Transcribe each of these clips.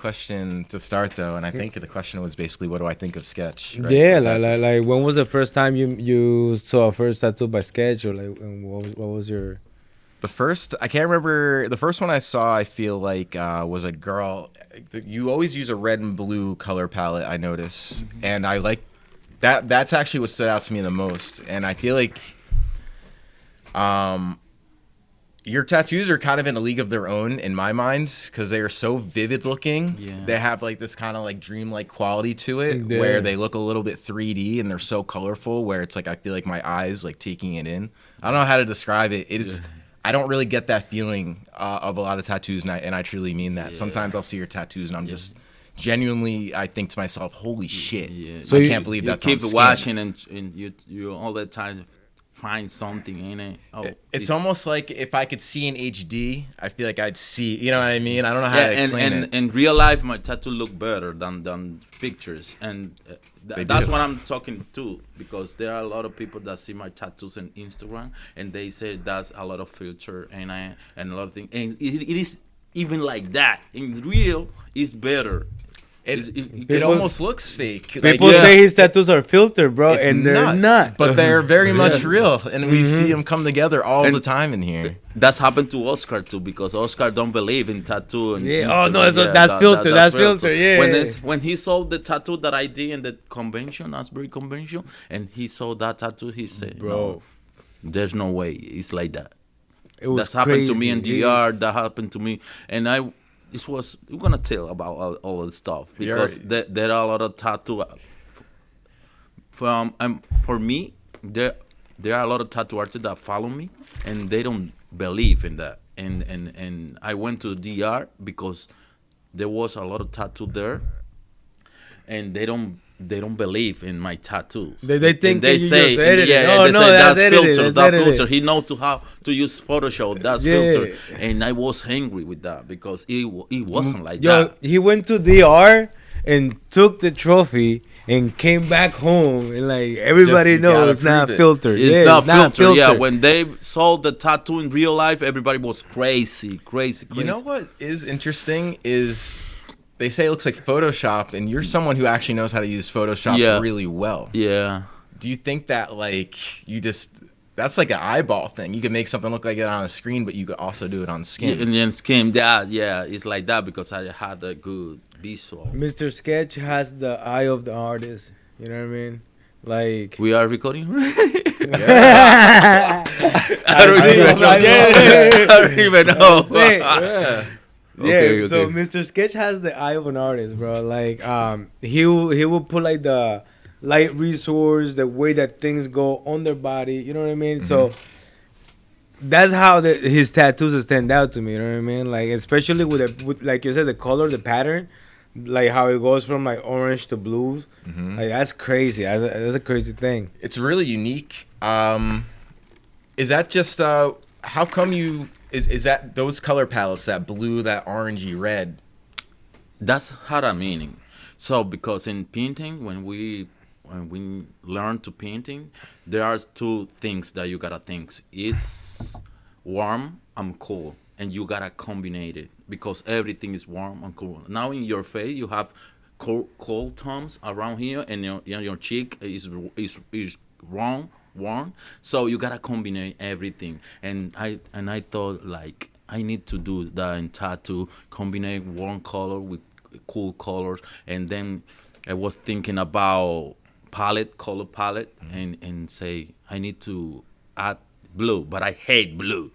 question to start though, and I think the question was basically, what do I think of Sketch? Right? Yeah, like when was the first time you saw a first tattoo by Sketch, or like and what was your? The first, I can't remember. The first one I saw, I feel like, was a girl. You always use a red and blue color palette, I notice, and I like that. That's actually what stood out to me the most, and I feel like, your tattoos are kind of in a league of their own in my mind because they are so vivid looking. Yeah. They have like this kind of like dreamlike quality to it, where they look a little bit 3D and they're so colorful. Where it's like I feel like my eyes like taking it in. I don't know how to describe it. It's I don't really get that feeling of a lot of tattoos, and I truly mean that. Sometimes I'll see your tattoos and I'm just genuinely, I think to myself, holy shit. Yeah. So I can't believe that's on keep skin. watching and you all the time find something in it. It's almost like if I could see in HD, I feel like I'd see. You know what I mean? I don't know how to explain it. In real life, my tattoo look better than pictures, and that's what I'm talking to, because there are a lot of people that see my tattoos on Instagram and they say that's a lot of filter and a lot of things, and it is even like that. In real, it's better. It almost looks fake. People say his tattoos are filtered, bro, and they're nuts, not. but they're very much real, and we see them come together all the time in here. That's happened to Oscar too, because Oscar don't believe in tattoo. And that's filter. That's filter. Yeah. When he saw the tattoo that I did in the convention, Asbury convention, and he saw that tattoo, he said, Bro, "No, there's no way it's like that." That's happened to me in DR. That happened to me, and we're gonna tell about all the stuff, because there are a lot of tattoo. For me, there are a lot of tattoo artists that follow me, and they don't believe in that. And I went to DR because there was a lot of tattoo there, and they don't believe in my tattoos. They think they that you say, just edited. yeah, Oh, they say that's edited, filters, that's that's filter. edited. He knows how to use Photoshop. That's filter, and I was angry with that because it wasn't like that. He went to DR and took the trophy and came back home, and like everybody knows it's not filtered. It's not filtered. Yeah, when they saw the tattoo in real life, everybody was crazy. You know what is interesting is, they say it looks like Photoshop, and you're someone who actually knows how to use Photoshop really well. Yeah. Do you think that like that's like an eyeball thing? You can make something look like it on a screen, but you could also do it on skin. Yeah, and then skin, it's like that because I had a good visual. Mr. Sketch has the eye of the artist. You know what I mean? Like, we are recording. I don't even know. Yeah, so Mr. Sketch has the eye of an artist, bro. Like, he will put like the light resource, the way that things go on their body. You know what I mean? Mm-hmm. So that's how his tattoos stand out to me. You know what I mean? Like, especially with like you said, the color, the pattern, like how it goes from like orange to blues. Mm-hmm. Like, that's crazy. That's a crazy thing. It's really unique. Is that just how come you? Is that those color palettes, that blue, that orangey, red? That's had a meaning. So because in painting, when we learn to painting, there are two things that you gotta think. It's warm and cold, and you gotta combine it because everything is warm and cool. Now in your face, you have cold tones around here, and your cheek is warm. So you gotta combine everything, and I thought like I need to do that in tattoo, combine warm color with cool colors, and then I was thinking about color palette, and say I need to add blue, but I hate blue.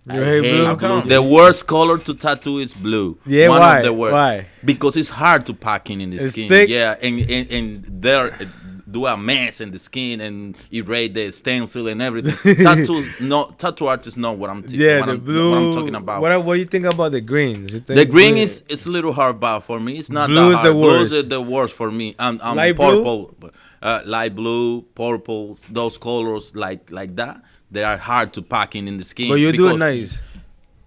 You hate blue? The worst color to tattoo is blue. Yeah, why? Why? Because it's hard to pack in the it's skin. Thick? Yeah, and there do a mess in the skin and erase the stencil and everything. Tattoo artists know what I'm talking about. What do you think about the greens? The green is a little hard, but for me it's not blue that hard. Blue is the worst for me. I'm light purple, light blue, purple, those colors like that. They are hard to pack in the skin. But you do it nice.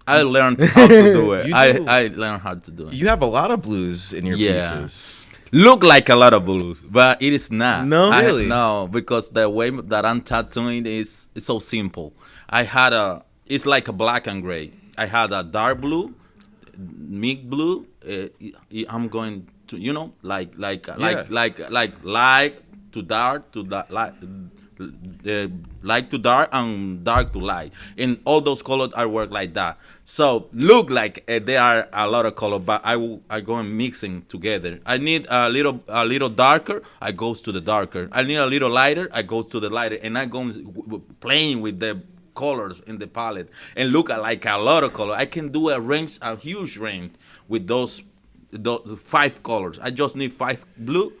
I learned how to do it. I learned how to do it. You have a lot so in your pieces. Look like a lot of blues, but it is not. No, really? No, because the way that I'm tattooing is so simple. It's like a black and gray. I had a dark blue, mid blue, I'm going to, like light to dark to that light to dark and dark to light, and all those colors I work like that. So look like there are a lot of color, but I go and mixing together. I need a little darker, I goes to the darker. I need a little lighter, I go to the lighter, and I go playing with the colors in the palette and look at like a lot of color. I can do a huge range with those 5 colors. I just need 5 blue,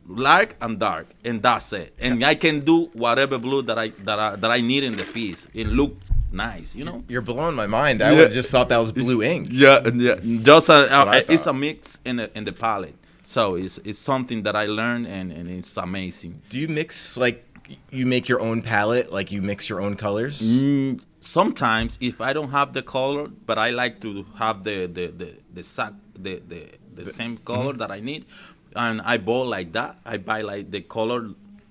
light and dark, and that's it. And I can do whatever blue that I need in the piece. It look nice, You're blowing my mind. I would have just thought that was blue ink. Yeah. Just it's a mix in the palette. So it's something that I learned, and it's amazing. Do you mix, like, you make your own palette, like you mix your own colors? Sometimes if I don't have the color, but I like to have the same color that I need, and I buy like that. I buy like the color,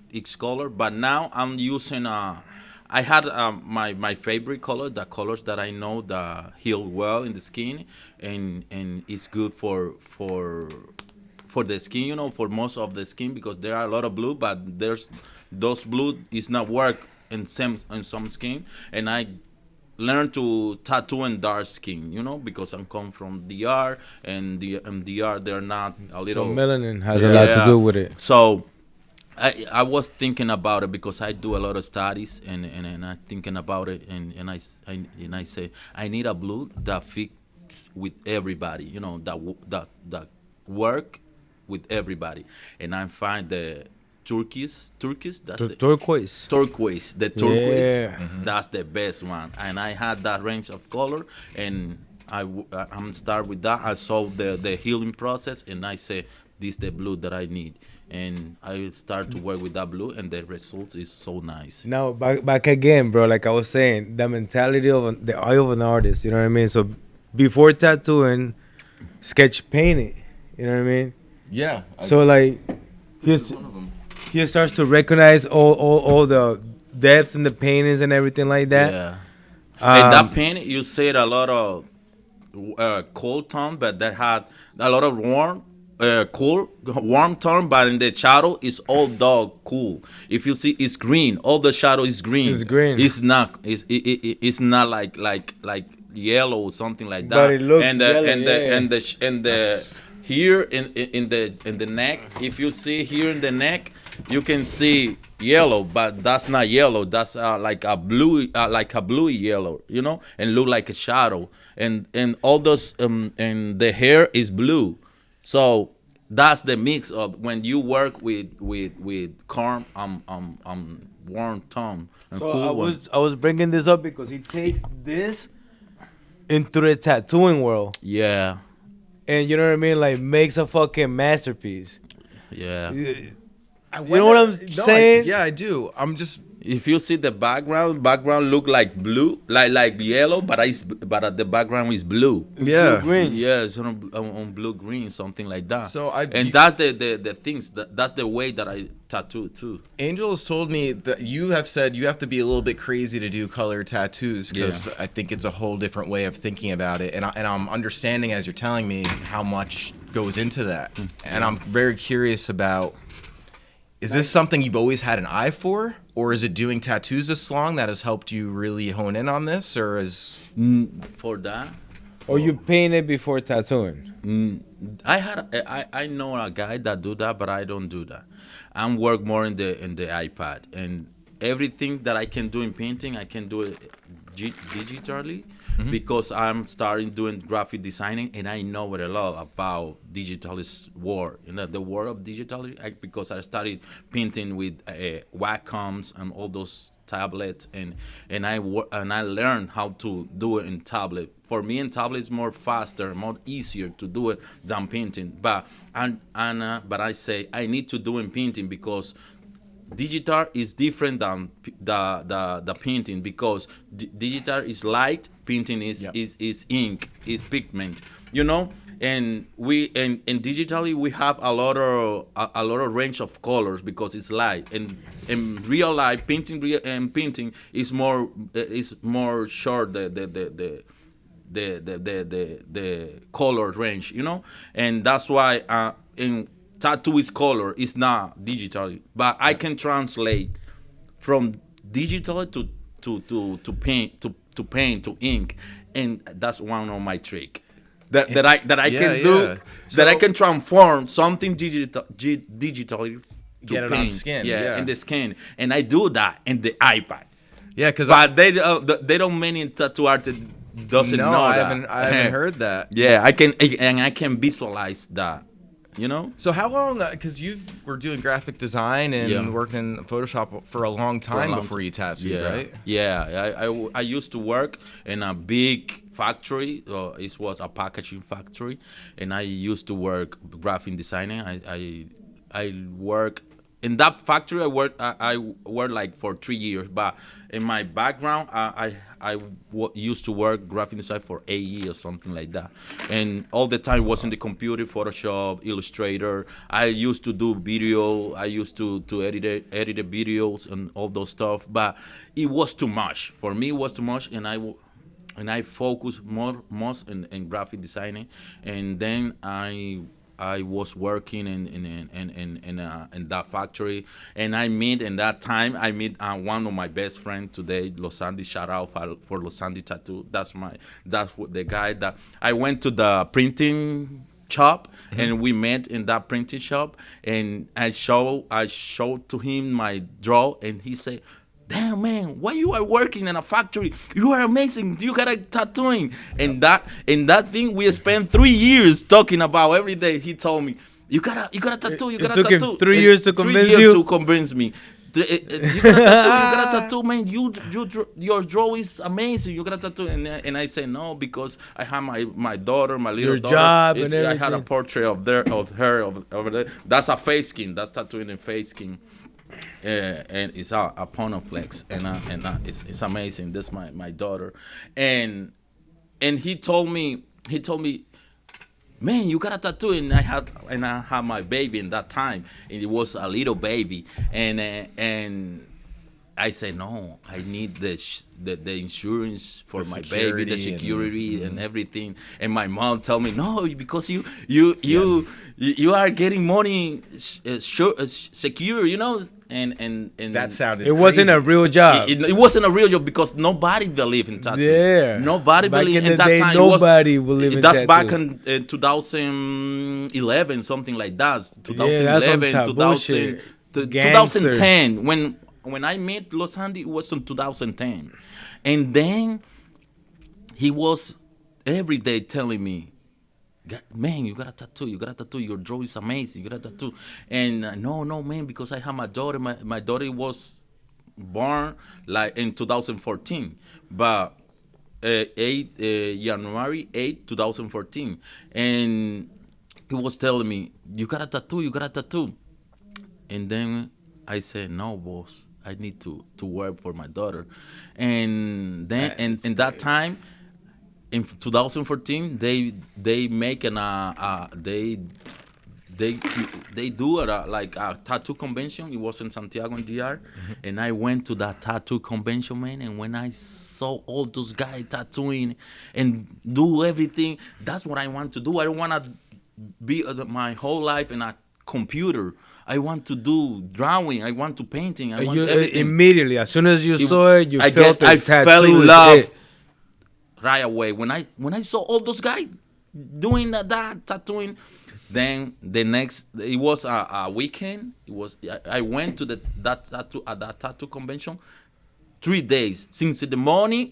each color. But now I'm using I had my favorite color, the colors that I know that heal well in the skin, and it's good for the skin, for most of the skin, because there are a lot of blue, but those blue is not work in some skin, and I learned to tattoo in dark skin, because I'm come from DR, and the DR they're not a little. So melanin has a lot to do with it. So I was thinking about it because I do a lot of studies, and I'm thinking about it, and I say I need a blue that fits with everybody, that work with everybody, and I find the turquoise. That's the turquoise. The turquoise. Yeah. That's the best one, and I had that range of color, and I'm start with that. I saw the healing process, and I say this is the blue that I need, and I start to work with that blue, and the result is so nice. Now back again, bro. Like I was saying, the mentality of the eye of an artist. You know what I mean? So before tattooing, sketch painting. You know what I mean? Yeah. So like, he starts to recognize all the depths in the paintings and everything like that. Yeah. And that painting, you said a lot of cold tone, but that had a lot of warm tone, but in the shadow is all dark cool. If you see, it's green. All the shadow is green. It's green. It's not. It's not like yellow or something like that. But it looks yellow. And the here in the neck. If you see here in the neck, you can see yellow, but that's not yellow. That's like a blue yellow, and look like a shadow. And all those and the hair is blue. So that's the mix of when you work with calm, warm tone and so cool. I was bringing this up because he takes this into the tattooing world. Yeah. And you know what I mean? Like makes a fucking masterpiece. Yeah. You know what I'm saying? Yeah, I do. I'm just. If you see the background look like blue, like yellow, but the background is blue. Blue Yeah. green. Yes, on blue green, something like that. So that's the things that's the way that I tattoo too. Angel has told me that you have said you have to be a little bit crazy to do color tattoos, because I think it's a whole different way of thinking about it, and I'm understanding as you're telling me how much goes into that, and I'm very curious about. Is this something you've always had an eye for, or is it doing tattoos this long that has helped you really hone in on this, or is for that? Or you painted before tattooing? I know a guy that do that, but I don't do that. I work more in the iPad, and everything that I can do in painting, I can do it digitally. Because I'm starting doing graphic designing, and I know a lot about digitalist world, the world of digital. Because I started painting with Wacom and all those tablets, and I learned how to do it in tablet. For me, in tablet is more faster, more easier to do it than painting. But I say I need to do in painting because digital is different than the painting, because digital is light, painting is ink, is pigment, and digitally we have a lot of range of colors because it's light, and in real life painting is more short, the color range, and that's why in tattoo is color, it's not digital, but I can translate from digital to paint to ink, and that's one of my trick that I can do. So, that I can transform something digitally to get it paint, on skin, in the skin, and I do that in the iPad. Yeah, because they don't many tattoo artists doesn't know that. I haven't heard that. Yeah, I can visualize that. So how long? Because you were doing graphic design and working in Photoshop for a long time before you tattooed, right? Yeah, I used to work in a big factory. It was a packaging factory, and I used to work graphic designing. I work in that factory. I worked like for 3 years, but in my background, I used to work graphic design for 8 years, something like that, and all the time was in the computer, Photoshop, Illustrator. I used to do video. I used to edit the videos and all those stuff, but it was too much for me. It was too much, and I focused most in graphic designing, and then I was working in that factory, and in that time I meet one of my best friends today, Los Andy. Shout out for Los Andy Tattoo. That's the guy that I went to the printing shop, and we met in that printing shop, and I showed to him my draw, and he said, "Damn, man, why you are working in a factory? You are amazing. You got a tattooing." And that thing, we spent 3 years talking about every day. He told me, you got a tattoo. You got a tattoo. It took him 3 years to convince you. 3 years to convince me. You got a tattoo, man. Your drawing is amazing. You got a tattoo, and I say no, because I have my daughter, my little daughter. Job and everything. I had a portrait of her over there. That's a face skin. That's tattooing in face skin. And it's a Ponoflex, and it's amazing. This my daughter, and he told me, man, you got a tattoo, and I had my baby in that time, and it was a little baby, and I said, no, I need the insurance for my baby, the security and everything. And my mom told me, no, because you are getting money secure, and that sounded. It wasn't a real job. It wasn't a real job because nobody believed in tattoo. Yeah, nobody believed in that day, time. Nobody believed in tattoos. That's back in 2011, something like that. 2011, 2010 when I met Los Andy, it was in 2010. And then he was every day telling me, man, you got a tattoo. Your drawing is amazing. You got a tattoo. And no, man, because I have my daughter. My daughter was born like in 2014. But January 8, 2014. And he was telling me, you got a tattoo. And then I said, no, boss. I need to work for my daughter. And then in that time, in 2014, they make they do like a tattoo convention. It was in Santiago in DR, and I went to that tattoo convention, man. And when I saw all those guys tattooing and do everything, that's what I want to do. I don't want to be my whole life in a computer. I want to do drawing. I want to painting. I want everything. Immediately, as soon as you saw it, I fell in love right away. When I saw all those guys doing that tattooing, then the next, it was a weekend. I went to that tattoo convention 3 days, since the morning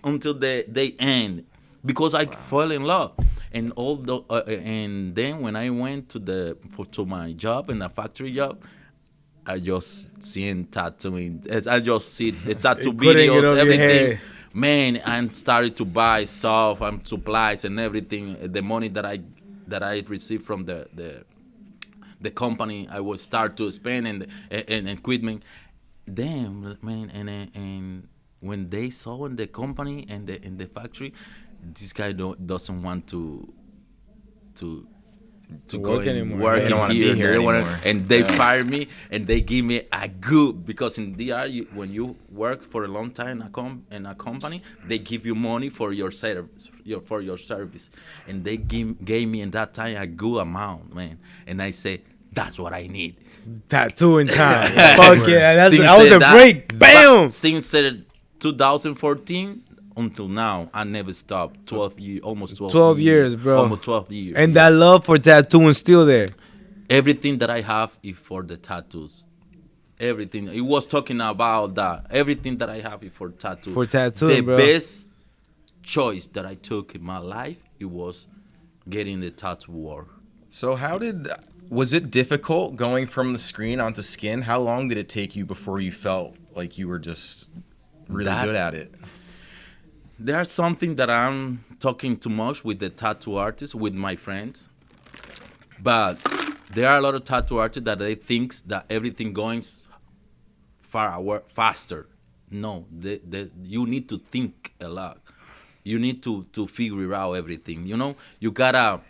until the end, because I fell in love. And and then when I went to my job in a factory job, I just seen tattooing. I just see the tattoo videos, everything. Man, I started to buy stuff and supplies and everything. The money that I received from the company, I would start to spend and equipment. Damn, man, and when they saw in the company and in the factory, this guy doesn't want to to go work anymore. work. They don't want to be here anymore. And they fired me, and they give me a good, because in DR, when you work for a long time in a company, they give you money for your service, and they gave me in that time a good amount, man. And I say, that's what I need. Tattoo in time. Fuck yeah, that was a break. Bam. Since 2014 until now, I never stopped. 12 years, almost 12 years, bro. Almost 12 years. And that love for tattooing still there. Everything that I have is for the tattoos. Everything. It was talking about that. Everything that I have is for tattoos. For tattooing, bro. The best choice that I took in my life, it was getting the tattoo work. So was it difficult going from the screen onto skin? How long did it take you before you felt like you were just really good at it? There's something that I'm talking too much with the tattoo artists, with my friends. But there are a lot of tattoo artists that they think that everything going faster. No, you need to think a lot. You need to figure out everything. You know, you gotta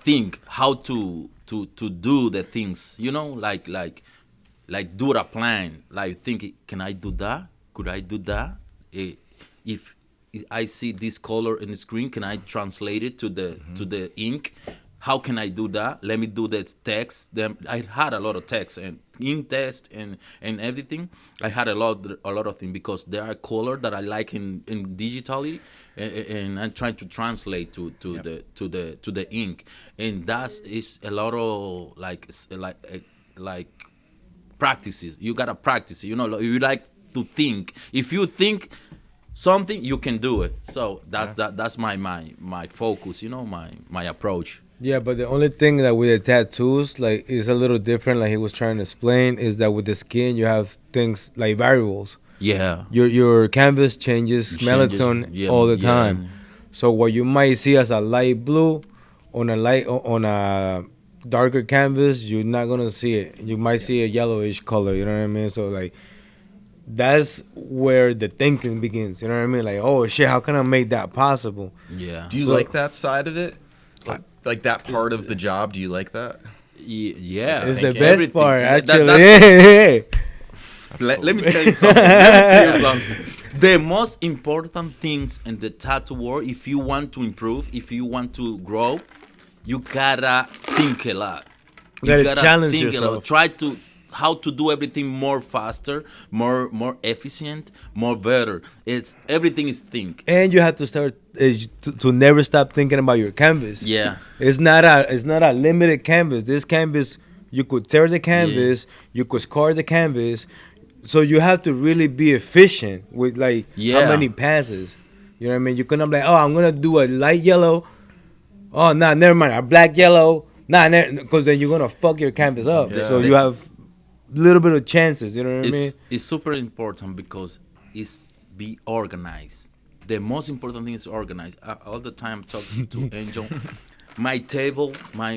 think how to do the things. You know, like do a plan. Like think, can I do that? Could I do that? If I see this color in the screen, can I translate it to the ink? How can I do that? Let me do the text. I had a lot of text and ink test and everything. I had a lot of things because there are color that I like in digitally, and I'm trying to translate to the ink, and that is a lot of like practices. You gotta practice. You know, you like to think. If you think something, you can do it. So that's my focus. You know, my approach. Yeah, but the only thing that with the tattoos, like, is a little different, like he was trying to explain, is that with the skin, you have things like variables. Yeah. Your canvas changes melatonin all the time. So what you might see as a light blue on a darker canvas, you're not gonna see it. You might see a yellowish color. You know what I mean? So like, that's where the thinking begins. You know what I mean? Like, oh shit, how can I make that possible? Yeah. Do you like that side of it? Like that part of the job? Do you like that? Yeah. It's the best part, actually. Let me tell you something. The most important things in the tattoo world, if you want to improve, if you want to grow, you gotta think a lot. You gotta challenge yourself. Try to how to do everything more faster, more efficient, more better. Everything is think. And you have to start to never stop thinking about your canvas. Yeah. It's not a limited canvas. This canvas, you could tear the canvas, you could scar the canvas. So you have to really be efficient with like how many passes. You know what I mean? You couldn't be like, oh, I'm gonna do a light yellow. Oh, nah, never mind, a black yellow. Nah, because then you're gonna fuck your canvas up. Yeah. So you have little bit of chances. You know what I mean? It's super important because it's be organized. The most important thing is organized. All the time talking to Angel, my table, my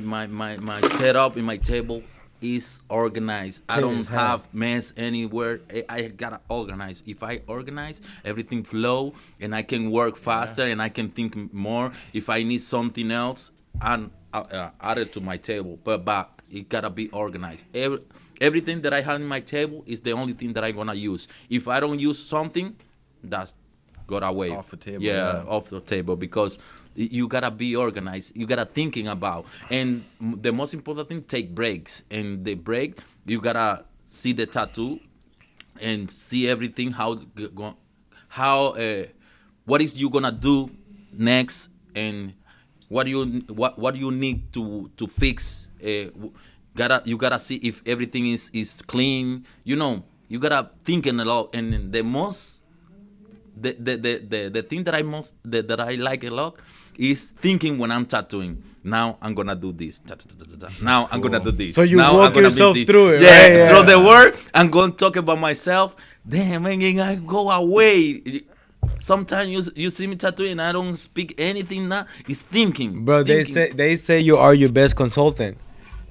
setup in my table is organized. I don't have mess anywhere. I gotta organize. If I organize, everything flow, and I can work faster, and I can think more. If I need something else, and add it to my table. But it gotta be organized. Everything that I have in my table is the only thing that I'm gonna use. If I don't use something, that's got away off the table. Yeah, off the table, because you gotta be organized. You gotta thinking about, and the most important thing, take breaks. And the break, you gotta see the tattoo and see everything. What is you gonna do next, and what do you need to fix. You gotta see if everything is clean. You know, you gotta thinking a lot. And the thing that I like a lot is thinking when I'm tattooing. Now I'm gonna do this. Now I'm gonna do this. So you now walk yourself through it. Yeah, right? through the work. I'm gonna talk about myself. Damn, man, I go away. Sometimes you see me tattooing and I don't speak anything now. It's thinking. Bro, they say you are your best consultant.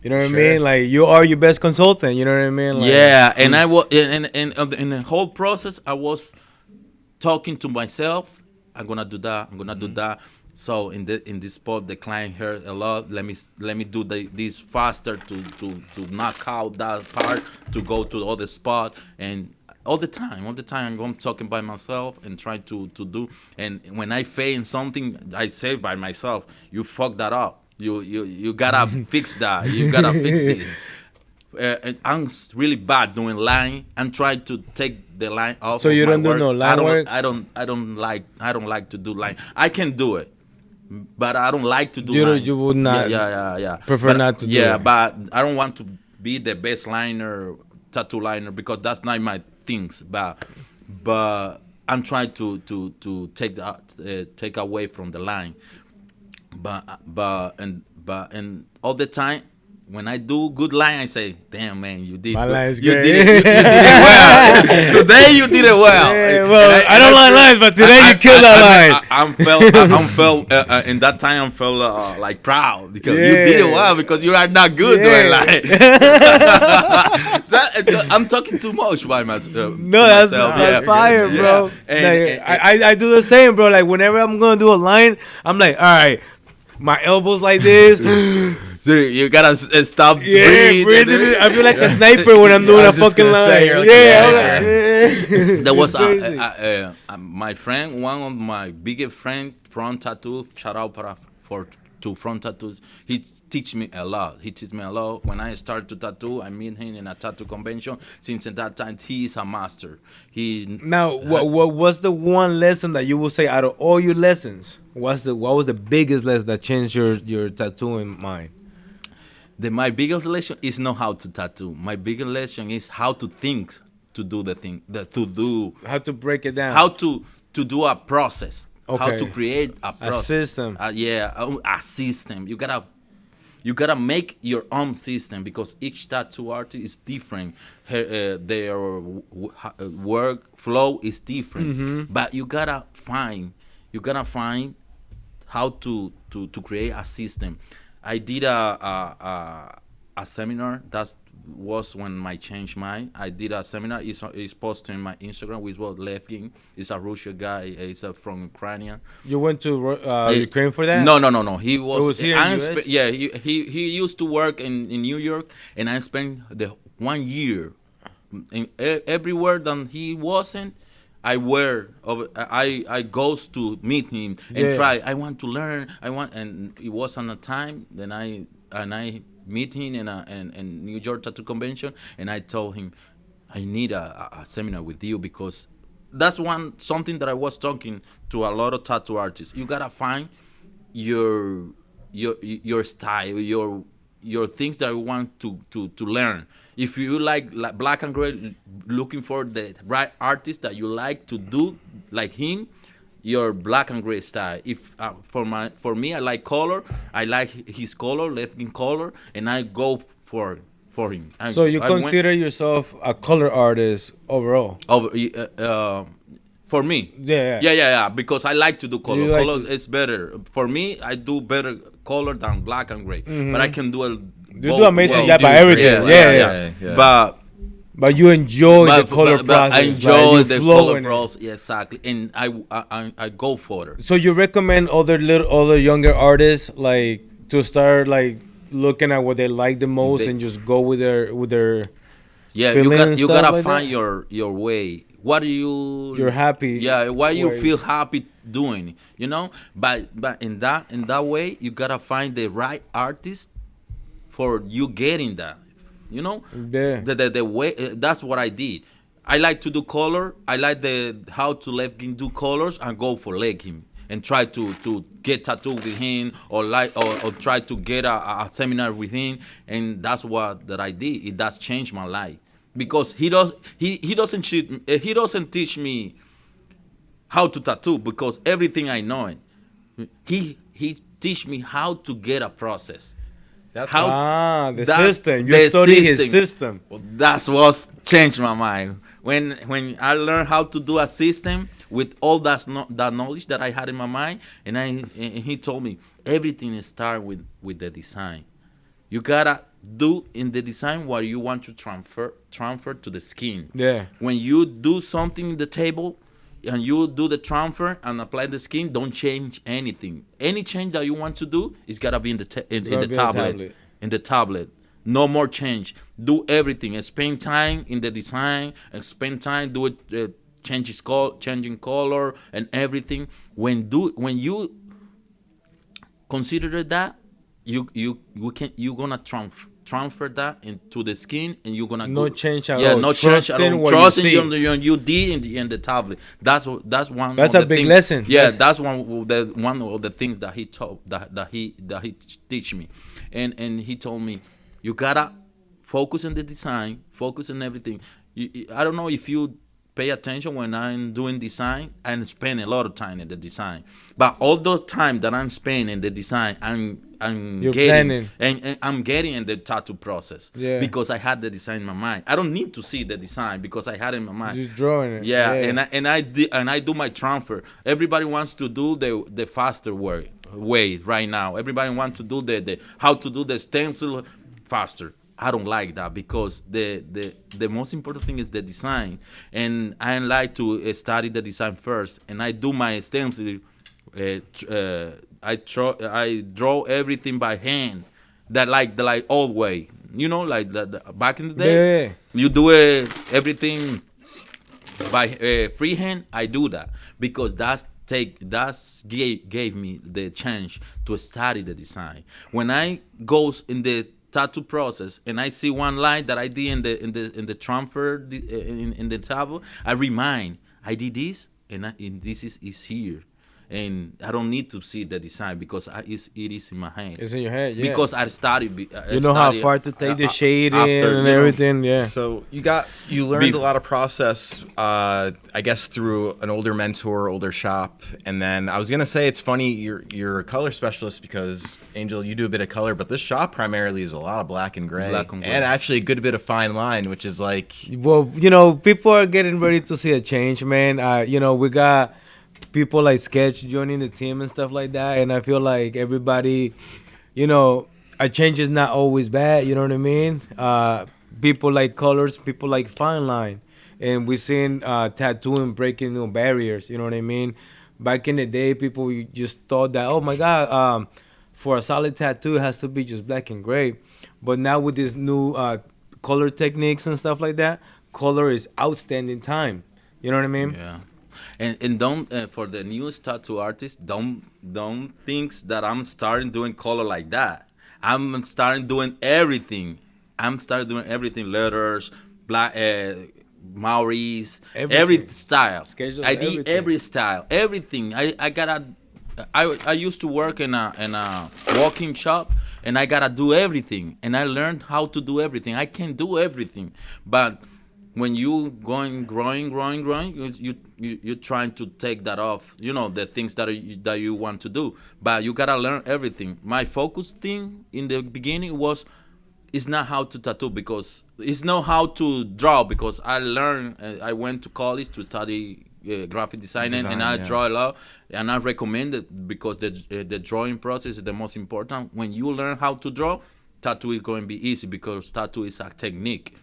You know what I mean? Like, you are your best consultant. You know what I mean? Like, yeah, and I was in the whole process, I was talking to myself. I'm gonna do that. I'm gonna do that. So in this spot, the client hurt a lot. Let me do this faster to knock out that part to go to the other spot. And all the time I'm talking by myself and try to do. And when I fail in something, I say by myself, you fuck that up. You gotta fix that. You gotta fix this. And I'm really bad doing line. I'm trying to take the line off. So you don't do no line work? I don't like to do line. I can do it, but I don't like to do line. You would not. Yeah. Prefer not to do it. Yeah, but I don't want to be the best liner, tattoo liner, because that's not my things. But I'm trying to take away from the line. But all the time, when I do good line, I say, "Damn, man, you did. My line's you great. did it well. Today you did it well." Yeah, well, I don't like lines, but today you killed that line. I felt in that time I felt like proud because you did it well because you are not good doing line. I'm talking too much by myself. No, that's fire, bro. And I do the same, bro. Like whenever I'm gonna do a line, I'm like, all right, my elbows like this. So you gotta stop breathing. I feel like a sniper when I'm doing a fucking line. There was my friend, one of my biggest friend, front tattoo. Shout out to front tattoos. He teach me a lot. When I started to tattoo, I meet him in a tattoo convention. Since at that time, he is a master. Now, what was the one lesson that you will say out of all your lessons? What was the biggest lesson that changed your tattooing mind? My biggest lesson is not how to tattoo. My biggest lesson is how to think to do the thing. How to break it down. How to do a process. Okay. How to create a process. A system. A system. You gotta make your own system because each tattoo artist is different. Their work flow is different. Mm-hmm. But you gotta find how to create a system. I did a seminar. That was when I changed mine. I did a seminar. It's posted on my Instagram with Levgin. He's a Russian guy. He's from Ukraine. You went to Ukraine for that? No. He was here in US? Yeah, he used to work in New York, and I spent the 1 year in everywhere that he wasn't. I goes to meet him and try. I want to learn. And it was on a time. Then I meet him in New York Tattoo Convention, and I told him I need a seminar with you because that's something that I was talking to a lot of tattoo artists. You gotta find your style, your things that you want to learn. If you like black and gray, looking for the right artist that you like to do like him, your black and gray style. If for me, I like color. I like his color, Levgin color, and I go for him. So you consider yourself a color artist overall? For me, yeah. Because I like to do color. Color is better for me. I do better color than black and gray, but I can do a. You do amazing job by everything. Yeah. But you enjoy the color process. I enjoy the color process. Yeah, exactly. And I go for it. So you recommend other younger artists like to start like looking at what they like the most and just go with their you gotta find your way. What do you're happy? Yeah, why you feel happy doing? But in that way you gotta find the right artist for you getting that, the way. That's what I did. I like to do color. I like how to let him do colors and go for him and try to get tattooed with him or try to get a seminar with him, and that's what that I did. It does change my life because he doesn't teach me how to tattoo because everything I know he teach me how to get a process. The system. You study his system. Well, that's what changed my mind. When I learned how to do a system with all that knowledge that I had in my mind, and he told me everything starts with the design. You gotta do in the design what you want to transfer to the skin. Yeah. When you do something in the table, you do the transfer and apply the skin, don't change anything. Any change that you want to do is gotta be in the in the tablet. In the tablet. No more change. Do everything. Spend time in the design. Spend time do it. Changing color and everything. When you consider that, you're gonna transfer that into the skin, and you're gonna change at all. No change at all. Trusting you did in the tablet. That's one. That's a big lesson. Yeah, that's one of the things that he taught that he teach me, and he told me, you gotta focus on the design, focus on everything. I don't know if you pay attention when I'm doing design. I spend a lot of time in the design, but all the time that I'm spending in the design, I'm getting and I'm getting in the tattoo process because I had the design in my mind. I don't need to see the design because I had it in my mind. Just drawing it. Yeah. And I do my transfer. Everybody wants to do the faster way right now. Everybody wants to do the how to do the stencil faster. I don't like that because the most important thing is the design, and I like to study the design first, and I do my stencil. I draw everything by hand, that like the old way, like the back in the day. You do everything by freehand. I do that because that's gave me the chance to study the design. When I goes in the tattoo process and I see one line that I did in the transfer in the table, I remind I did this and this is here, and I don't need to see the design because it is in my hand. It's in your head, yeah. Because I studied. You know how far to take the shading and everything, yeah. So you learned a lot of process, I guess, through an older mentor, older shop, and then I was gonna say it's funny you're a color specialist because Angel, you do a bit of color, but this shop primarily is a lot of black and gray, and actually a good bit of fine line, which is like. Well, people are getting ready to see a change, man. We got people like Sketch joining the team and stuff like that, and I feel like everybody, a change is not always bad. You know what I mean? People like colors, people like fine line, and we're seeing tattooing breaking new barriers. You know what I mean? Back in the day, people just thought that, oh my God, for a solid tattoo, it has to be just black and gray. But now with this new color techniques and stuff like that, color is outstanding time. You know what I mean? Yeah. And don't for the newest tattoo artists, don't think that I'm starting doing color like that. I'm starting doing everything. Letters, black, Maoris, every style. I did every style, everything. I used to work in a walking shop, and I gotta do everything. And I learned how to do everything. I can do everything, but when you growing, you're trying to take that off. The things that you want to do, but you gotta learn everything. My focus thing in the beginning is not how to tattoo, because it's not how to draw, because I learned. I went to college to study graphic design, and I draw a lot, and I recommend it because the drawing process is the most important. When you learn how to draw, tattoo is going to be easy because tattoo is a technique,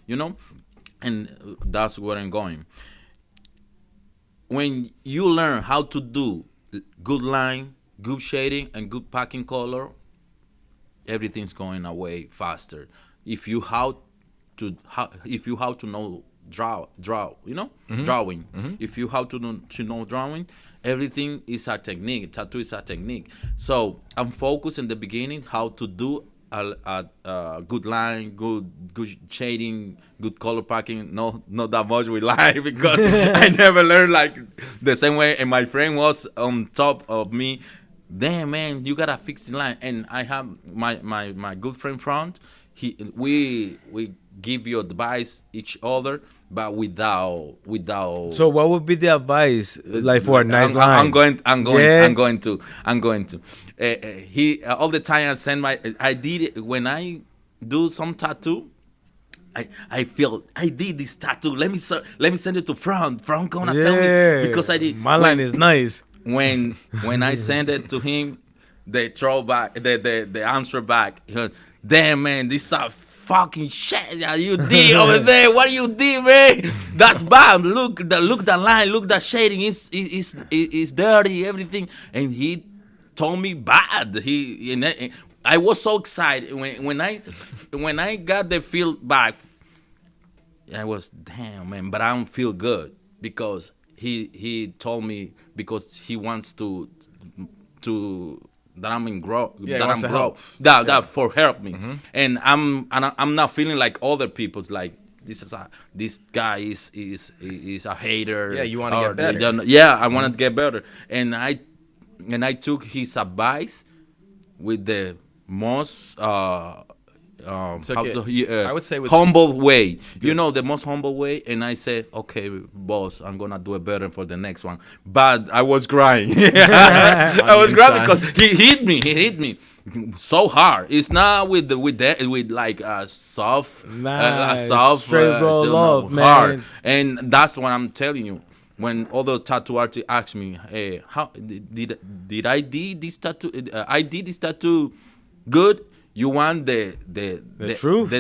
and that's where I'm going. When you learn how to do good line, good shading, and good packing color, everything's going away faster. If you how to know drawing. Mm-hmm. If you how to know drawing, everything is a technique. Tattoo is a technique. So I'm focused in the beginning how to do a good line, good shading, good color packing. Not that much with line because I never learned like the same way. And my friend was on top of me. Damn, man, you gotta fix the line. And I have my good friend front. We give you advice each other, but without. So what would be the advice, like for a nice line? I'm going to. He all the time I did it when I do some tattoo. I feel I did this tattoo. Let me send it to Frank. Frank gonna tell me because I did. My line is nice. When I send it to him, they throw back the answer back. He goes, damn, man, this is a fucking shit that you did over there. What you did, man? That's bad. Look the line. Look the shading. Is dirty. Everything. And he told me bad. I was so excited when I got the feedback. I was damn, man, but I don't feel good because he told me because he wants to that I'm in grow that I'm grow that for help me, and I'm not feeling like other people's like this guy is a hater. Yeah, you want to get better. Yeah, I want to get better, and I took his advice with the most I would say with humble way. Good. You know, the most humble way. And I said, okay, boss, I'm gonna do it better for the next one. But I was crying. I was crying because he hit me so hard. It's not with like a soft straight roll love, man. Hard. And that's what I'm telling you. When other tattoo artists ask me, hey, how did I did this tattoo? I did this tattoo good. You want the truth,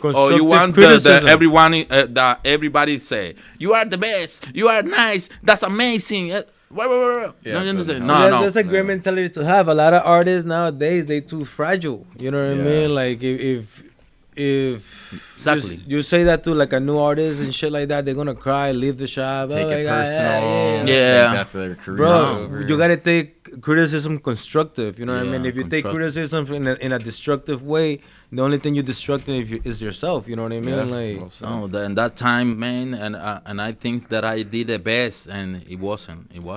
or you want the everyone that everybody say you are the best, you are nice, that's amazing. No. That's a great mentality to have. A lot of artists nowadays, they too fragile. You know what I mean? Like if exactly you say that to like a new artist and shit like that, they're gonna cry, leave the shop, take it personal, yeah. Bro, you gotta take criticism constructive. You know what I mean? If you take criticism in a destructive way, the only thing you're destructing is yourself. You know what I mean? In that time, man, and I think that I did the best, and it wasn't, and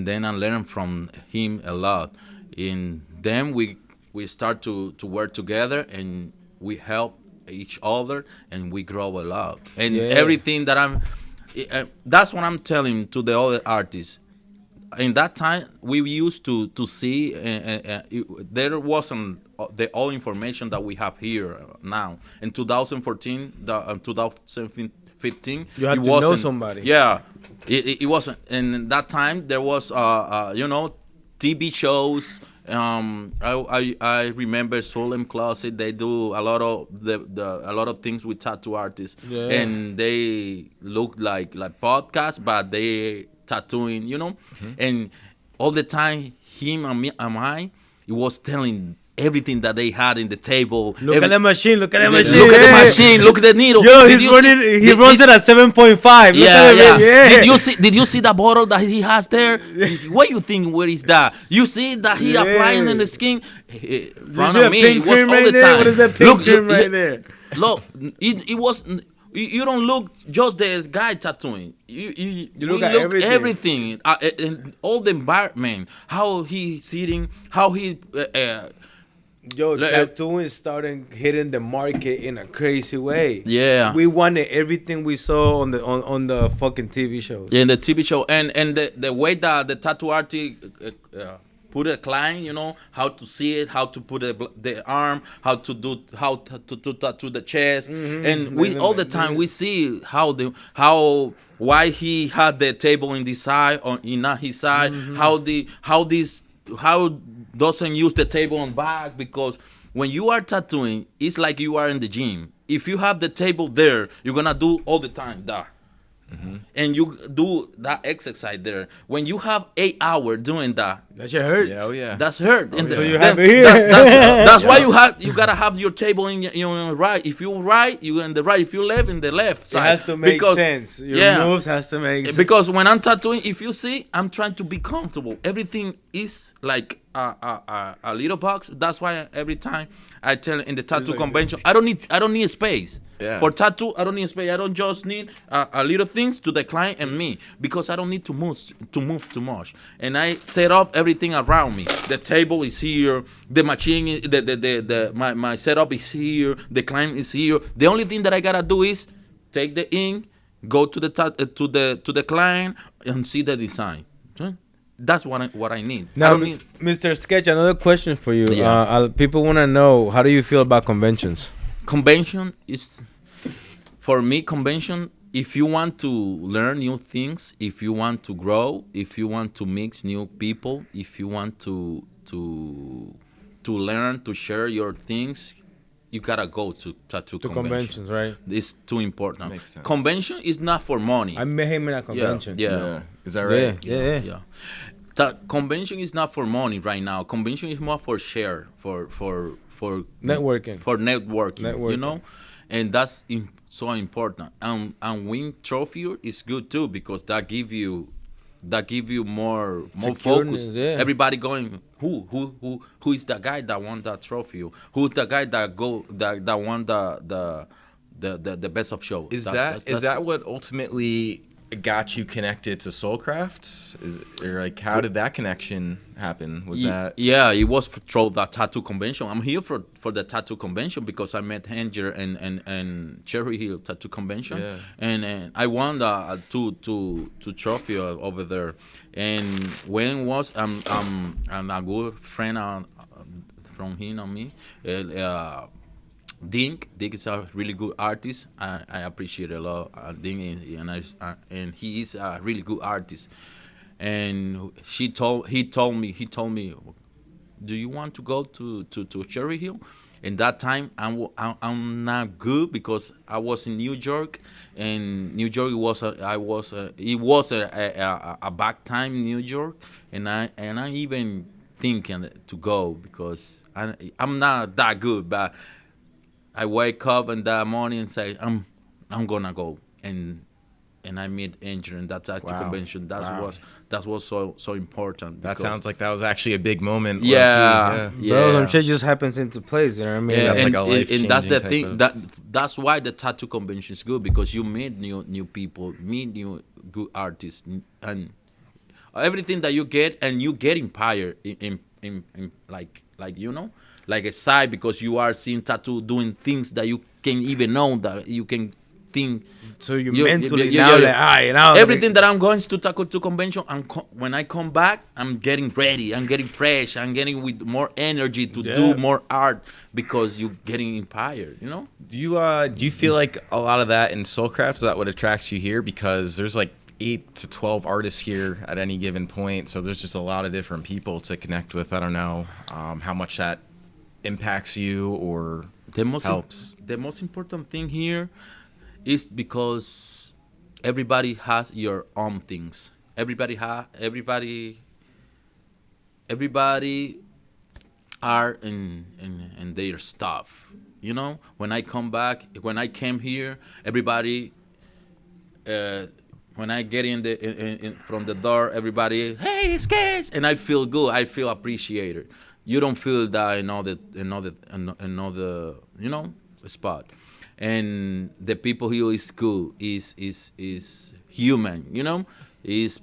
then I learned from him a lot. And then we start to work together, and we help each other, and we grow a lot. And everything that that's what I'm telling to the other artists. In that time, we used to see there wasn't the all information that we have here now. In 2014, 2015, you had to know somebody. Yeah, it wasn't. And in that time, there was TV shows. I remember Soul Closet. They do a lot of a lot of things with tattoo artists, and they look like podcasts, but they tattooing, and all the time him and I, it was telling everything that they had in the table. Look at the machine. Look at the machine. Look at the machine. Look at the needle. Yo, he's running. He runs it at 7.5. Yeah. Did you see the bottle that he has there? What you think? Where is that? You see that he applying in the skin in front of me. It was all the time. What is that pink cream right there? Look, it was. You don't look just the guy tattooing. You look at everything. And all the environment, how he's sitting, how he. Tattooing started hitting the market in a crazy way. Yeah, we wanted everything we saw on the fucking TV shows. Yeah, in the TV show, and the way that the tattoo artist put a client, how to see it, how to put the arm, how to tattoo the chest, and we all the time we see why he had the table in this side or in not his side, how doesn't use the table on back, because when you are tattooing, it's like you are in the gym. If you have the table there, you're gonna do all the time that. And you do that exercise there. When you have 8 hours doing that shit hurts. Yeah. That's hurt. So you have it here. That's why you gotta have your table in your right. If you right, you in the right. If you left, in the left side. It has to make sense. Your moves has to make sense. Because when I'm tattooing, if you see, I'm trying to be comfortable. Everything is like a little box. That's why every time I tell in the tattoo convention, I don't need space. Yeah. For tattoo, I don't need space. I don't just need a little things to the client and me, because I don't need to move too much. And I set up everything around me. The table is here. The machine, my setup is here. The client is here. The only thing that I gotta do is take the ink, go to the client, and see the design. That's what I need. Now, I don't need. Mr. Sketch, another question for you. Yeah. People want to know, how do you feel about conventions? Convention is, for me, convention, if you want to learn new things, if you want to grow, if you want to mix new people, if you want to learn, to share your things, you gotta go to tattoo To convention. conventions, right? It's too important. Makes sense. Convention is not for money. I met him in a convention. Yeah. Is that right? Yeah. Convention is not for money right now. Convention is more for share, for Networking. for networking. You know, and that's so important. And win trophy is good too, because that give you more focus. Yeah. Everybody going, who is the guy that won that trophy? Who's the guy that won the best of show? Is that what ultimately got you connected to Soul Kraft? Or like, how did that connection happen? Was that? Yeah, it was through the tattoo convention. I'm here for the tattoo convention because I met Hanger and Cherry Hill tattoo convention, and I won the two trophy over there. And when was and a good friend from him and me, Dink is a really good artist. I appreciate a lot Dink, and he is a really good artist. And he told me, do you want to go to Cherry Hill? And that time I'm not good because I was in New York, and New York was a bad time in New York, and I even thinking to go because I'm not that good, but I wake up in that morning and say I'm gonna go, and I meet Angel in that tattoo convention. That was so important. That sounds like that was actually a big moment. Yeah. Bro, some shit just happens into place. You know what I mean? Yeah, that's like a life-changing and that's the type thing. of- That's why the tattoo convention is good, because you meet new people, meet new good artists, and everything that you get, and you get inspired in like like a side, because you are seeing tattoo doing things that you can even know that you can think. So you mentally now everything that I'm going to tattoo convention, when I come back, I'm getting ready, I'm getting fresh, I'm getting with more energy to do more art, because you're getting inspired. You know. Do you feel like a lot of that in Soul Kraft, is that what attracts you here? Because there's like 8 to 12 artists here at any given point, so there's just a lot of different people to connect with. I don't know how much that impacts you or helps. The most important thing here is because everybody has your own things. Everybody are in their stuff. You know, when I came here, everybody. When I get in from the door, everybody, hey, Sketch, and I feel good. I feel appreciated. You don't feel that in another spot. And the people here is cool, is human, you know. The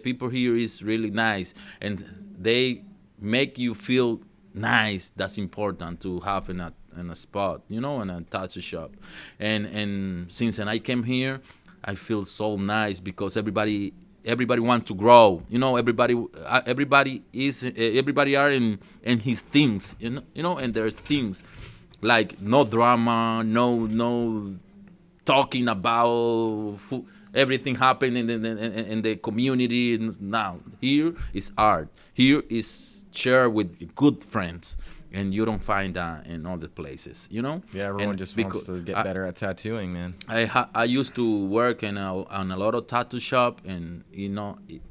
people here is really nice, and they make you feel nice. That's important to have in a spot, you know, in a tattoo shop. And since I came here, I feel so nice because everybody want to grow, you know. Everybody are in his things, you know, and there's things like no drama, no talking about everything happening in the community. Now here is art. Here is share with good friends. And you don't find that in other places, you know. Yeah, everyone just wants to get better at tattooing, man. I used to work in a lot of tattoo shop, and you know, it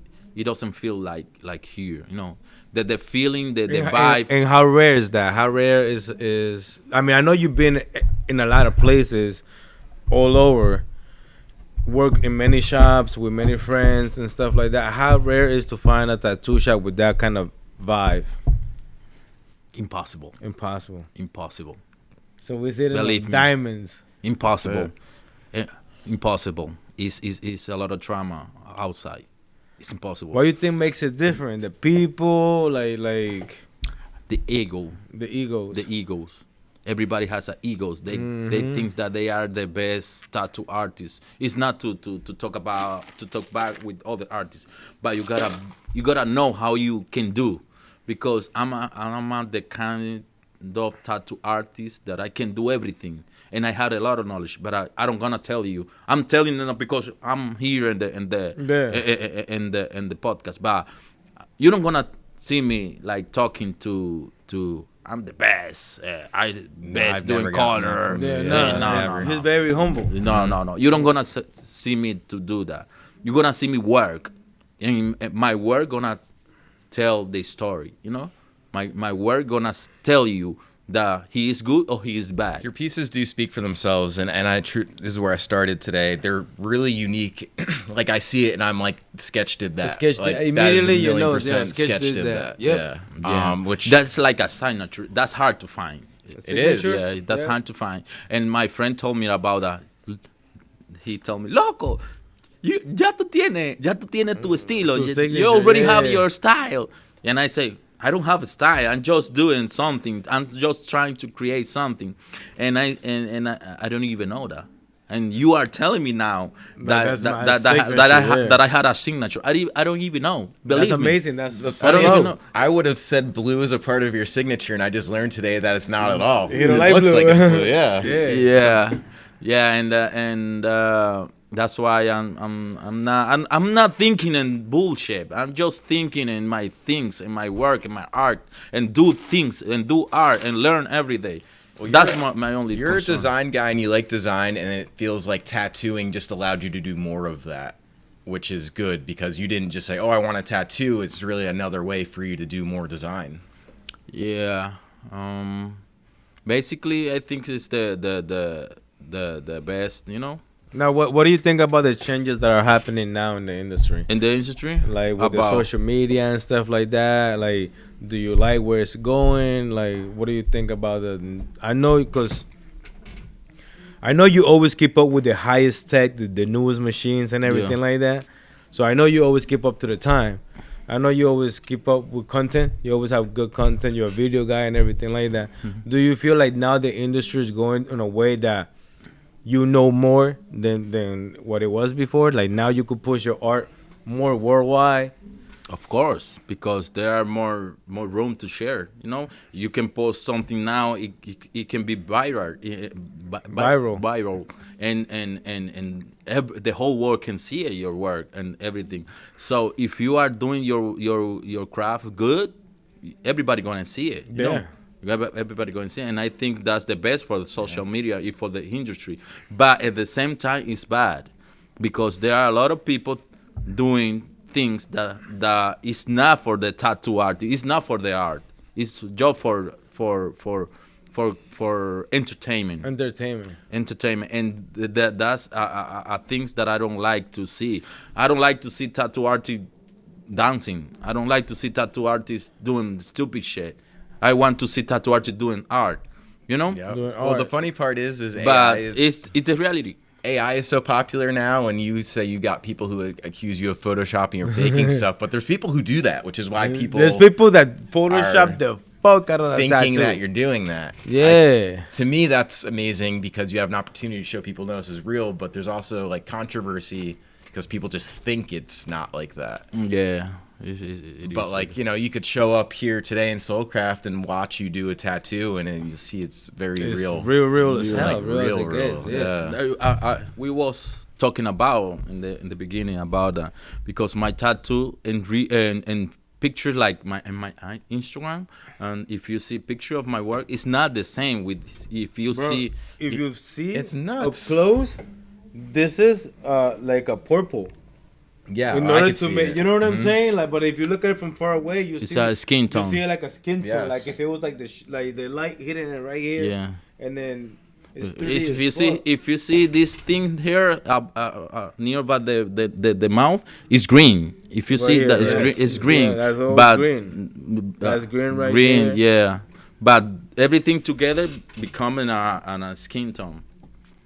doesn't feel like here, you know. The feeling, the vibe. And how rare is that? How rare is? I mean, I know you've been in a lot of places, all over. Work in many shops with many friends and stuff like that. How rare is to find a tattoo shop with that kind of vibe? Impossible. So is it Believe like diamonds? Impossible. Impossible. It's a lot of drama outside. It's impossible. What do you think makes it different? The people, like the ego. The egos. The egos. Everybody has egos. They think that they are the best tattoo artists. It's not to talk back with other artists, but you gotta know how you can do. Because I'm the kind of tattoo artist that I can do everything, and I had a lot of knowledge, but I don't gonna tell you. I'm telling them because I'm here in the podcast. But you don't gonna see me like talking to I'm the best. I the best I've never doing gotten color. that from you. No. He's very humble. No. You don't gonna see me to do that. You're gonna see me work, and my work gonna tell the story. You know, my work gonna tell you that he is good or he is bad. Your pieces do speak for themselves, and this is where I started today. They're really unique. Like I see it, and I'm like, Sketch did that. Sketch like, immediately, you know, Sketch did that. Yep. Yeah. Which that's like a signature. That's hard to find. it is. Yeah, that's hard to find. And my friend told me about that. He told me, loco, ya tú tienes tu estilo. You already have your style. And I say, I don't have a style. I'm just doing something. I'm just trying to create something, and I don't even know that. And you are telling me now that I had a signature. I don't even know. Believe that's me. amazing. That's the I don't even know. I would have said blue is a part of your signature, and I just learned today that it's not at all. You don't it like looks blue. like it's blue. Yeah. That's why I'm not thinking in bullshit. I'm just thinking in my things, in my work, in my art, and do things and do art and learn every day. Well, that's my only. You're concern. a design guy and you like design, and it feels like tattooing just allowed you to do more of that, which is good because you didn't just say, "Oh, I want a tattoo." It's really another way for you to do more design. Yeah. Basically, I think it's the best. You know. Now, what do you think about the changes that are happening now in the industry? In the industry? Like with the social media and stuff like that. Like, do you like where it's going? Like, what do you think about it? I know you always keep up with the highest tech, the newest machines and everything like that. So I know you always keep up to the time. I know you always keep up with content. You always have good content. You're a video guy and everything like that. Mm-hmm. Do you feel like now the industry is going in a way that you know more than what it was before? Like now you could push your art more worldwide? Of course, because there are more room to share. You know, you can post something now. It can be viral, and the whole world can see your work and everything. So if you are doing your craft good, everybody gonna see it. You know? Everybody going to see it. And I think that's the best for the social media, for the industry. But at the same time, it's bad because there are a lot of people doing things that is not for the tattoo art. It's not for the art. It's just for entertainment. Entertainment, and that's things that I don't like to see. I don't like to see tattoo artists dancing. I don't like to see tattoo artists doing stupid shit. I want to see tattoo artists doing art, you know. Yep. Well, the funny part is but AI is it's a reality. AI is so popular now, and you say you got people who accuse you of photoshopping or faking stuff, but there's people who do that, which is why there's people that Photoshop the fuck out of that thinking tattoo. that you're doing that. Yeah. To me, that's amazing because you have an opportunity to show people no, this is real, but there's also like controversy because people just think it's not like that. Yeah. But like, you know, you could show up here today in Soul Kraft and watch you do a tattoo, and then you'll see it's real. Real as hell. Like, real. Yeah. We was talking about in the beginning about that because my tattoo and picture like my Instagram, and if you see picture of my work, it's not the same with if you see it's nuts up close. This is like a purple. Yeah, in order to make, you know what I'm saying? Like, but if you look at it from far away, it's a skin tone. You see it like a skin tone, like if it was like the light hitting it right here. Yeah. And then if you see this thing here nearby the mouth, it's green. If you see that, it's green. Yeah, that's all but green. That's green right green, there. Yeah. But everything together becoming a skin tone.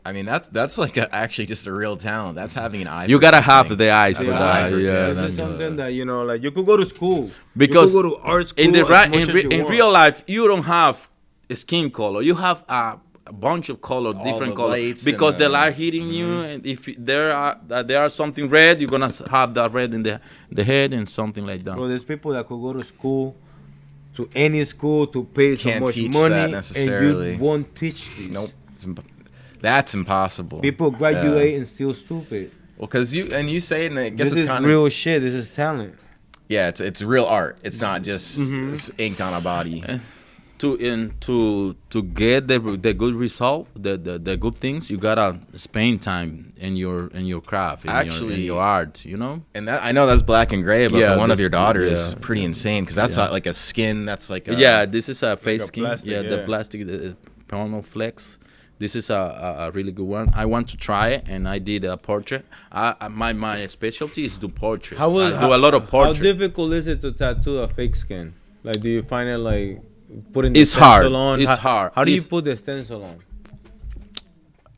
I mean that's like actually just a real talent. That's having an eye. You gotta have the eyes for that. Yeah, that's something that like you could go to school because you could go to art school in real life you don't have a skin color. You have a bunch of color, different colors because the light hitting you. And if there are something red, you're gonna have that red in the head and something like that. Well, there's people that could go to school, to any school, to pay so much money, and you won't teach these. Nope. That's impossible. People graduate and still stupid. Well, because you say it, and I guess this it's is real shit. This is talent. Yeah, it's real art. It's not just ink on a body. to get the good result, the good things, you gotta spend time in your craft, in your art, you know. And that I know that's black and gray, but the one of your daughter is yeah, pretty insane because that's not like a skin. That's like a, yeah. This is a face like a skin. plastic, Yeah, the plastic panel flex. This is a really good one. I want to try it, and I did a portrait. My specialty is do portrait. I do a lot of portrait. How difficult is it to tattoo a fake skin? Like, do you find it like putting the It's stencil hard. on? It's hard. How do you put the stencil on?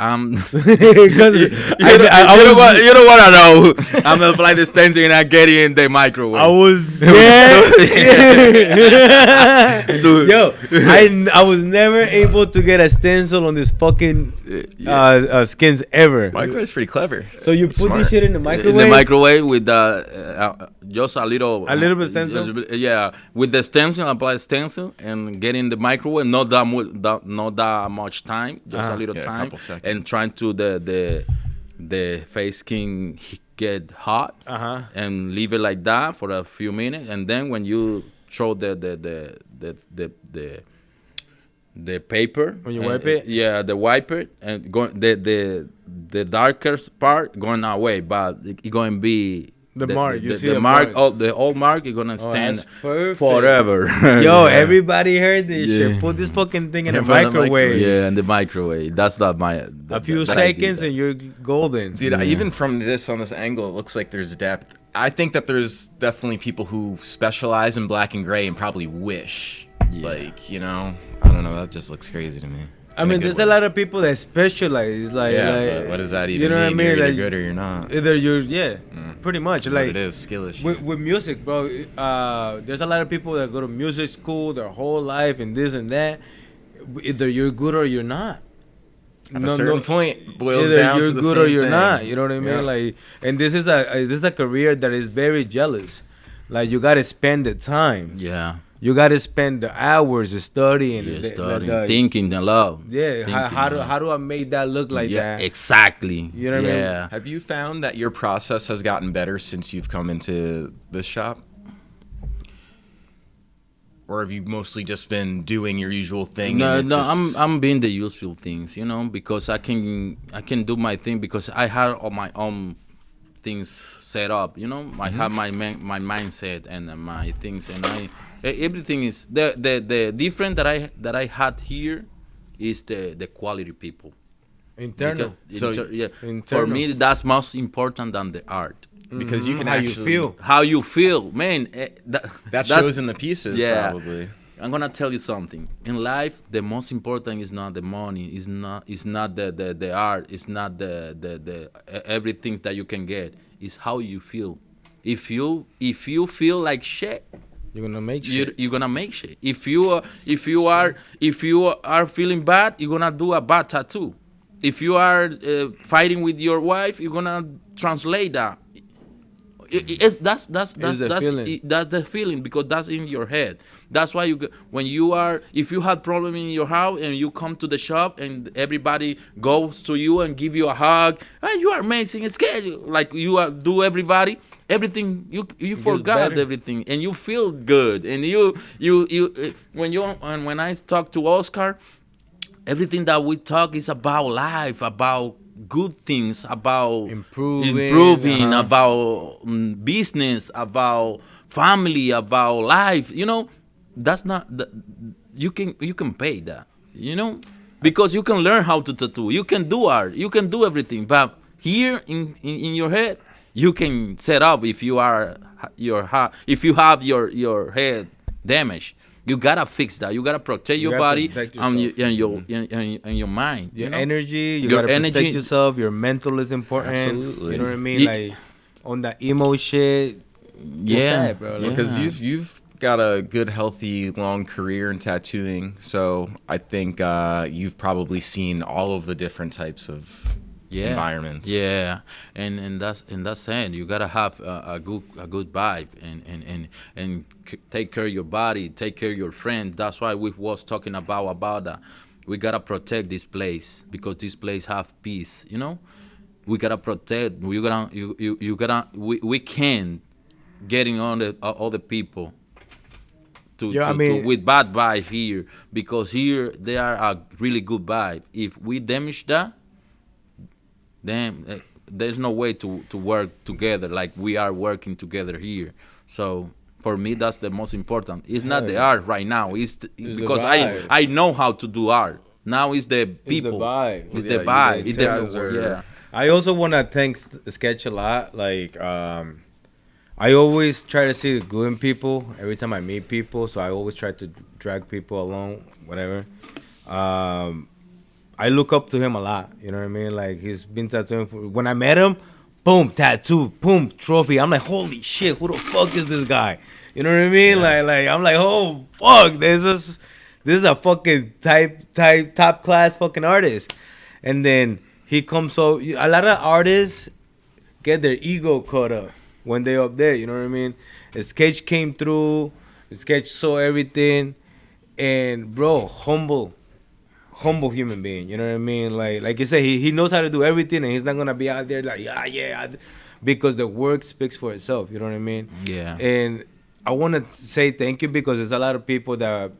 Because you you don't want to know. I'm gonna apply the stencil and I get it in the microwave. I was Yo, I was never able to get a stencil on this fucking skins ever. Microwave's pretty clever. So you put this shit in the microwave? In the microwave with just a little bit stencil. Yeah, with the stencil, apply stencil and get in the microwave. Not that much time, just a little time, a couple seconds. and trying to the face skin get hot, and leave it like that for a few minutes, and then when you throw the paper, when you wipe it, the wiper, and the darker part going away, but it's going to be the mark. You see the mark. Oh, the old mark is gonna stand forever. Yo, everybody heard this shit. Put this fucking thing in the microwave. Yeah, in the microwave. That's not my. A few seconds and you're golden. Dude, even from on this angle, it looks like there's depth. I think that there's definitely people who specialize in black and gray and probably wish, like, you know, I don't know. That just looks crazy to me. I mean, there's a lot of people that specialize, like, but what does that even mean? You know what I mean? You're either like, good or you're not. Either you're, pretty much. That's like what it is, skillish. With music, bro. There's a lot of people that go to music school their whole life and this and that. Either you're good or you're not. At a certain point, boils either down you're to the good same or you're thing. not. You know what I mean? Like, and this is a career that is very jealous. Like, you gotta spend the time. Yeah. You gotta spend the hours studying, thinking, the love. Yeah, how do I make that look like that? Exactly. You know what I mean? Have you found that your process has gotten better since you've come into this shop? Or have you mostly just been doing your usual thing? No, I'm being the usual things, you know, because I can do my thing because I have all my own things set up, you know. I have my mindset and my things, and everything is the different that I had here is the quality people. Internal. Internal. For me, that's most important than the art. Because you can how you feel, man. That shows in the pieces, probably. I'm gonna tell you something. In life, the most important is not the money. Is not the art. It's not the everything that you can get. It's how you feel. If you feel like shit, you're gonna make shit. You're gonna make shit. If you are feeling bad, you're gonna do a bad tattoo. If you are fighting with your wife, you're gonna translate that. That's the feeling because that's in your head. That's why if you had problem in your house and you come to the shop and everybody goes to you and give you a hug, you are amazing. It's good. Like do everybody. Everything you forgot everything and you feel good and when I talk to Oscar, everything that we talk is about life, about good things, about improving, about business, about family, about life. You know, that's not you can pay that. You know, because you can learn how to tattoo, you can do art, you can do everything. But here in your head, you can set up if you have your head damaged. You gotta fix that. You gotta protect your body and your mind. Your energy. You gotta protect yourself. Your mental is important. Absolutely. You know what I mean? Like on that emo shit. Yeah, bro. Like, because you've got a good, healthy, long career in tattooing. So I think you've probably seen all of the different types of environments. Yeah, and that's it. You gotta have a good vibe and take care of your body, take care of your friend. That's why we was talking about that. We gotta protect this place because this place have peace. You know, we gotta protect. We can getting on all the people with bad vibe here, because here they are a really good vibe. If we damage that, then there's no way to work together like we are working together here. So for me, that's the most important. It's not the art right now. It's because I know how to do art. Now it's the people. It's the vibe. It's the vibe. I also want to thank Sketch a lot. Like, I always try to see the good in people every time I meet people. So I always try to drag people along, whatever. I look up to him a lot. You know what I mean? Like, he's been tattooing. When I met him, boom, tattoo, boom, trophy. I'm like, holy shit, who the fuck is this guy? You know what I mean? Yeah. Like I'm like, oh fuck, this is a fucking top class fucking artist. And then he comes. So a lot of artists get their ego caught up when they up there. You know what I mean? Sketch came through. Sketch saw everything, and bro, humble human being. You know what I mean? Like you said, he knows how to do everything, and he's not gonna be out there like because the work speaks for itself. You know what I mean? Yeah. And I want to say thank you, because there's a lot of people that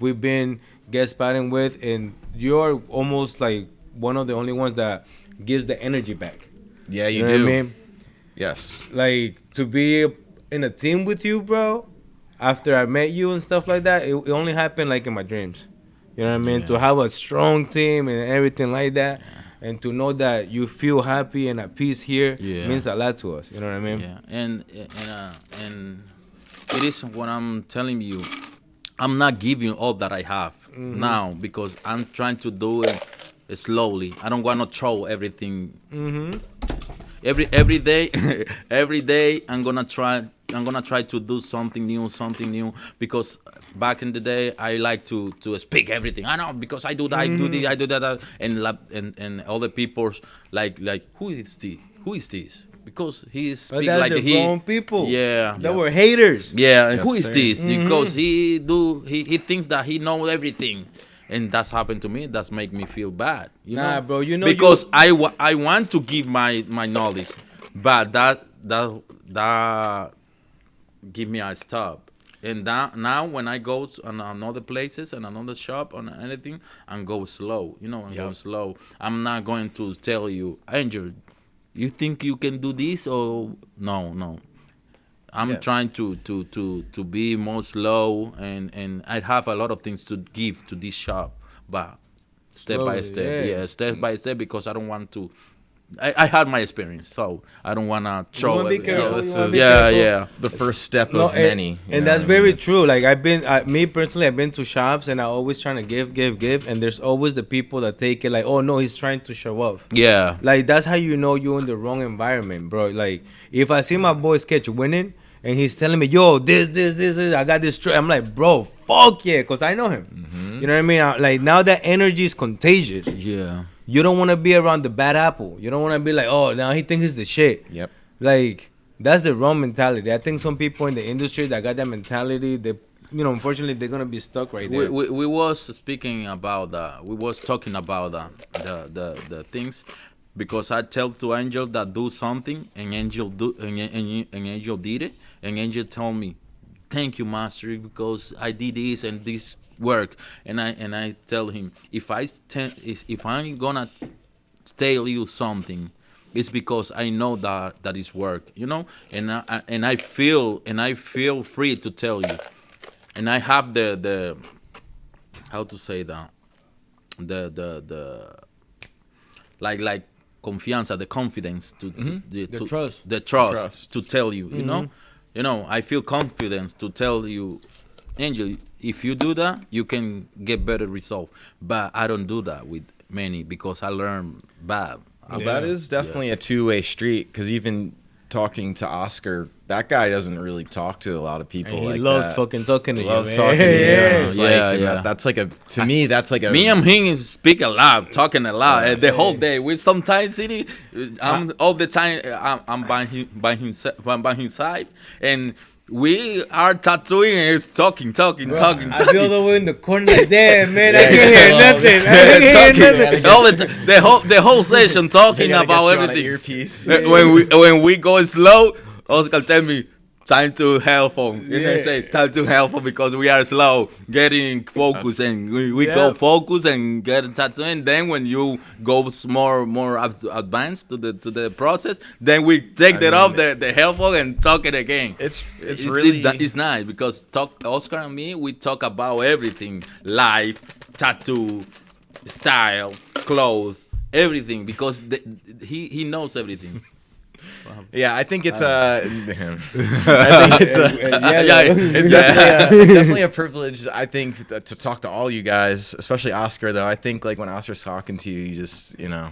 we've been guest spotting with, and you're almost like one of the only ones that gives the energy back. Yeah, you know do. What I mean? Yes. Like, to be in a team with you, bro. After I met you and stuff like that, it only happened like in my dreams. You know what I mean? Yeah. To have a strong team and everything like that, and to know that you feel happy and at peace here means a lot to us. You know what I mean? Yeah, and it is what I'm telling you. I'm not giving all that I have now, because I'm trying to do it slowly. I don't want to throw everything. Every day, every day I'm gonna try to do something new, because back in the day I like to speak everything. I know, because I do that, I do this, I do that, and other people like who is this? Because he speak like he wrong people. Yeah, that were haters. Yeah, and who is this? Because he thinks that he knows everything. And that's happened to me. That's make me feel bad. You know? Bro. Because I want to give my knowledge, but that give me a stop. And now when I go to another places and another shop or anything, I'm go slow. Go slow. I'm not going to tell you, Angel, you think you can do this or no. I'm trying to be more slow, and I have a lot of things to give to this shop, but step by step, because I don't want to. I had my experience, so I don't want to throw it. The first step of many. And that's very true. Like me personally, I've been to shops, and I always trying to give, and there's always the people that take it like, oh no, he's trying to show off. Yeah. Like, that's how you know you're in the wrong environment, bro. Like, if I see my boy Sketch winning, and he's telling me, yo, this, I got this. I'm like, bro, fuck yeah, because I know him. You know what I mean? Like, now that energy is contagious. Yeah. You don't want to be around the bad apple. You don't want to be like, oh, now he thinks he's the shit. Yep. Like, that's the wrong mentality. I think some people in the industry that got that mentality, they, unfortunately, they're going to be stuck right there. We was speaking about we was talking about the things. Because I tell to Angel that do something, and Angel Angel did it, and Angel told me, "Thank you, Master, because I did this and this work." And I tell him, if I'm gonna tell you something, it's because I know that is work, and I feel free to tell you, and I have the how to say that, the like confianza, the confidence the trust to tell you, I feel confidence to tell you, Angel, if you do that, you can get better result. But I don't do that with many, because I learn bad. That is definitely a two-way street, because even talking to Oscar, that guy doesn't really talk to a lot of people. And he like loves that. Fucking talking to you. Loves talking to you. That's like to me, that's like a. Me and him speak a lot, talking a lot the whole day. We sometimes I'm all the time. I'm by his side, and we are tattooing and it's talking. I feel the way in the corner like, damn, man, I can't hear nothing. The whole session talking about everything. Earpiece. When we go slow, Oscar tell me, time to helpful. You can say time to helpful because we are slow getting focus and we go focus and get a tattoo. And then when you go more advanced to the process, then we take off the helpful and talk it again. It's really it's nice because Oscar and me, we talk about everything: life, tattoo, style, clothes, everything because he knows everything. Yeah, I think it's it's definitely a privilege. I think to talk to all you guys, especially Oscar. Though I think like when Oscar's talking to you, you just in a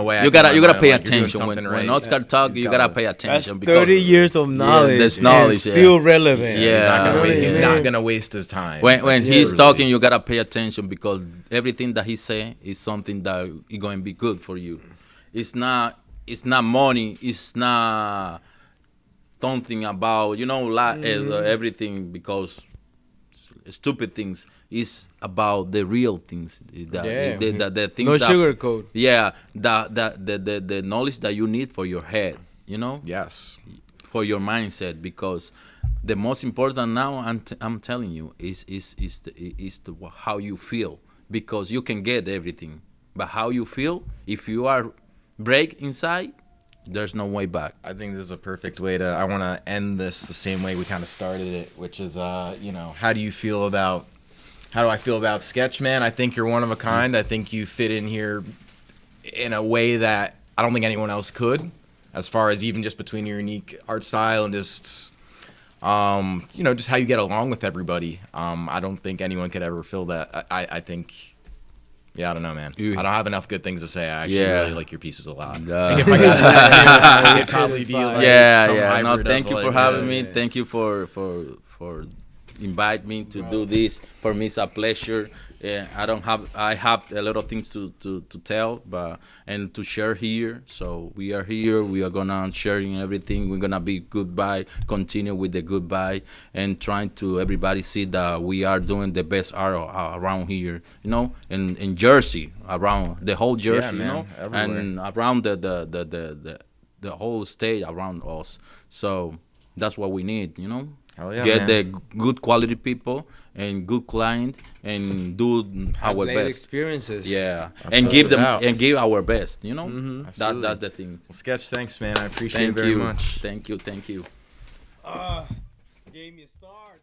way you gotta pay attention when Oscar talks. You gotta pay attention. That's 30 years of knowledge. There's knowledge. Still relevant. Yeah, he's not gonna waste his time. When he's talking, you gotta pay attention because everything that he say is something that is going to be good for you. It's not money. It's not something about everything because stupid things. It's about the real things. The things. No sugarcoat. Yeah, the knowledge that you need for your head. Yes. For your mindset, because the most important now, I'm telling you, is how you feel, because you can get everything, but how you feel, if you are break inside, there's no way back. I think this is a perfect way I want to end this the same way we kind of started it, which is, how do I feel about Sketchman? I think you're one of a kind. I think you fit in here in a way that I don't think anyone else could, as far as even just between your unique art style and just, just how you get along with everybody. I don't think anyone could ever feel that. I think... Yeah, I don't know, man. I don't have enough good things to say. I actually really like your pieces a lot. If I got a tattoo, it'd probably be like No, thank you for having me. Thank you for invite me to do this. For me, it's a pleasure. I have a lot of things to tell, and to share here. So we are here. We are gonna sharing everything. We're gonna be goodbye. Continue with the goodbye and trying to everybody see that we are doing the best art around here. In Jersey, around the whole Jersey. Everywhere. And around the whole state around us. So that's what we need. Hell yeah, get the good quality people and good client and do our best experiences. Yeah, Absolutely. and give our best. That's the thing. Well, Sketch, thanks, man. I appreciate it very much. Thank you. Jamie Star.